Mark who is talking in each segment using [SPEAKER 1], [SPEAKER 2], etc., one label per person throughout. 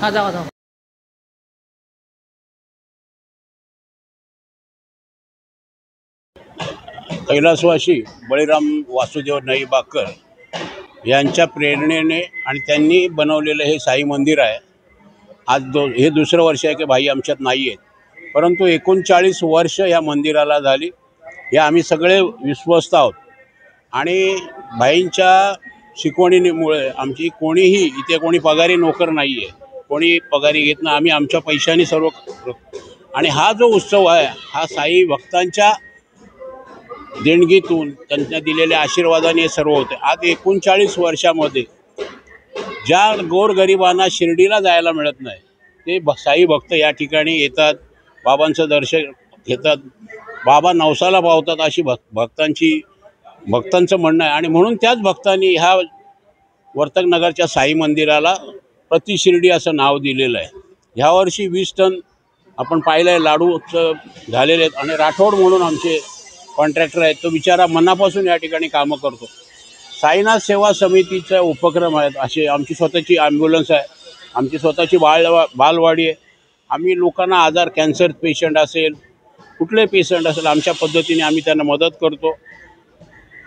[SPEAKER 1] हाँ जाओ जाओ।
[SPEAKER 2] कैलासवासी बळीराम वासुदेव नईबाकर यांच्या प्रेरणेने आणि त्यांनी बनवलेलं हे साई मंदिर आहे। आज हे दुसरं वर्ष आहे की भाई आमच्यात नाही आहेत, परंतु 39 वर्ष या मंदिराला झाली। हे आम्ही सगळे विश्वस्त आहोत आणि भाईंच्या शिकवणीमुळे आमची कोणीही इथे कोणी पगारी नोकर नाही आहे, कोणी पगारी घेत नाही, आम्ही आमच्या पैशाने सर्व करतो। आणि हा जो उत्सव आहे हा साई भक्तांच्या देणगीतून त्यांना दिलेल्या आशीर्वादाने सर्व होते। आज 39 वर्षामध्ये ज्या गोरगरिबांना शिर्डीला जायला मिळत नाही ते साई भक्त या ठिकाणी येतात, बाबांचं दर्शन घेतात, बाबा नवसाला पावतात अशी भक्तांचं म्हणणं आहे। आणि म्हणून त्याच भक्तांनी ह्या वर्तकनगरच्या साई मंदिराला प्रति शिर्डी असं नाव दिलेलं आहे। ह्यावर्षी 20 टन आपण पाहिलं आहे लाडू झालेले आहेत आणि राठोड म्हणून आमचे कॉन्ट्रॅक्टर आहेत, तो बिचारा मनापासून या ठिकाणी कामं करतो। साईनाथ सेवा समितीचा उपक्रम आहेत, असे आमची स्वतःची ॲम्ब्युलन्स आहे, आमची स्वतःची बालवाडी आहे। आम्ही लोकांना आजार, कॅन्सर पेशंट असेल, कुठले पेशंट असेल, आमच्या पद्धतीने आम्ही त्यांना मदत करतो।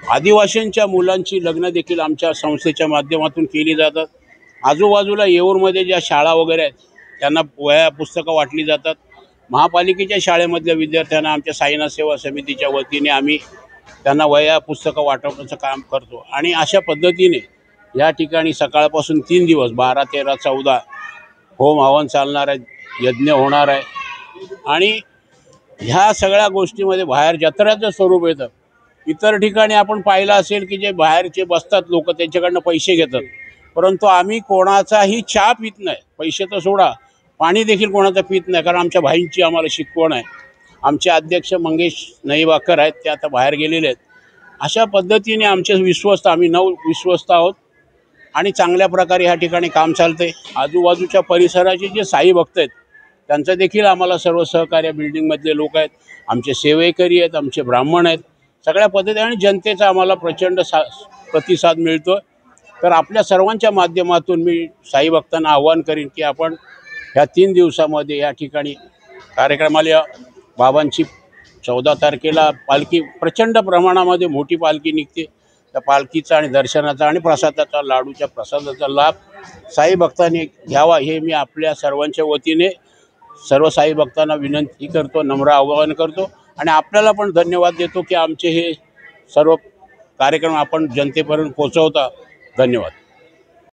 [SPEAKER 2] आदिवासींच्या मुलांची लग्न देखील आमच्या संस्थेच्या माध्यमातून केली जातात। आजूबाजूला येऊरमध्ये ज्या शाळा वगैरे आहेत त्यांना वह्या पुस्तकं वाटली जातात। महापालिकेच्या शाळेमधल्या विद्यार्थ्यांना आमच्या साईनाथ सेवा समितीच्या वतीने आम्ही त्यांना वह्या पुस्तकं वाटवण्याचं काम करतो। आणि अशा पद्धतीने या ठिकाणी सकाळपासून 3 दिवस 12, 13, 14 होम हवन चालणार आहे, यज्ञ होणार आहे। आणि ह्या सगळ्या गोष्टीमध्ये बाहेर जत्रेचं स्वरूप येतं। इतर ठिकाणी आपण पाहिलं असेल की जे बाहेरचे बसतात लोक त्यांच्याकडनं पैसे घेतात, परंतु आम्ही कोणाचाही चहा पित नाही, पैसे तर सोडा, पाणी देखील कोणाचं पित नाही, कारण आमच्या भाईंची आम्हाला शिकवण आहे। आमचे अध्यक्ष मंगेश नईबाकर आहेत, ते आता बाहेर गेलेले आहेत। अशा पद्धतीने आमचे विश्वस्त, आम्ही 9 विश्वस्त आहोत आणि चांगल्या प्रकारे ह्या ठिकाणी काम चालते। आजूबाजूच्या परिसराचे जे साई भक्त आहेत त्यांचं देखील आम्हाला सर्व सहकार्य, बिल्डिंगमधले लोक आहेत, आमचे सेवेकरी आहेत, आमचे ब्राह्मण आहेत, सगळ्या पद्धती आणि जनतेचा आम्हाला प्रचंड प्रतिसाद मिळतो। तर आपल्या सर्वांच्या माध्यमातून मी साई भक्तांना आवाहन करीन की आपण ह्या 3 दिवसामध्ये या ठिकाणी कार्यक्रमाला बाबांची 14 तारखेला पालखी प्रचंड प्रमाणामध्ये मोठी पालखी निघते। त्या पालखीचा आणि दर्शनाचा आणि प्रसादाचा, लाडूच्या प्रसादाचा लाभ साई भक्तांनी घ्यावा हे मी आपल्या सर्वांच्या वतीने सर्व साई भक्तांना विनंती करतो, नम्र आवाहन करतो। आणि आपल्याला पण धन्यवाद देतो की आमचे हे सर्व कार्यक्रम आपण जनतेपर्यंत पोहोचवता। धन्यवाद।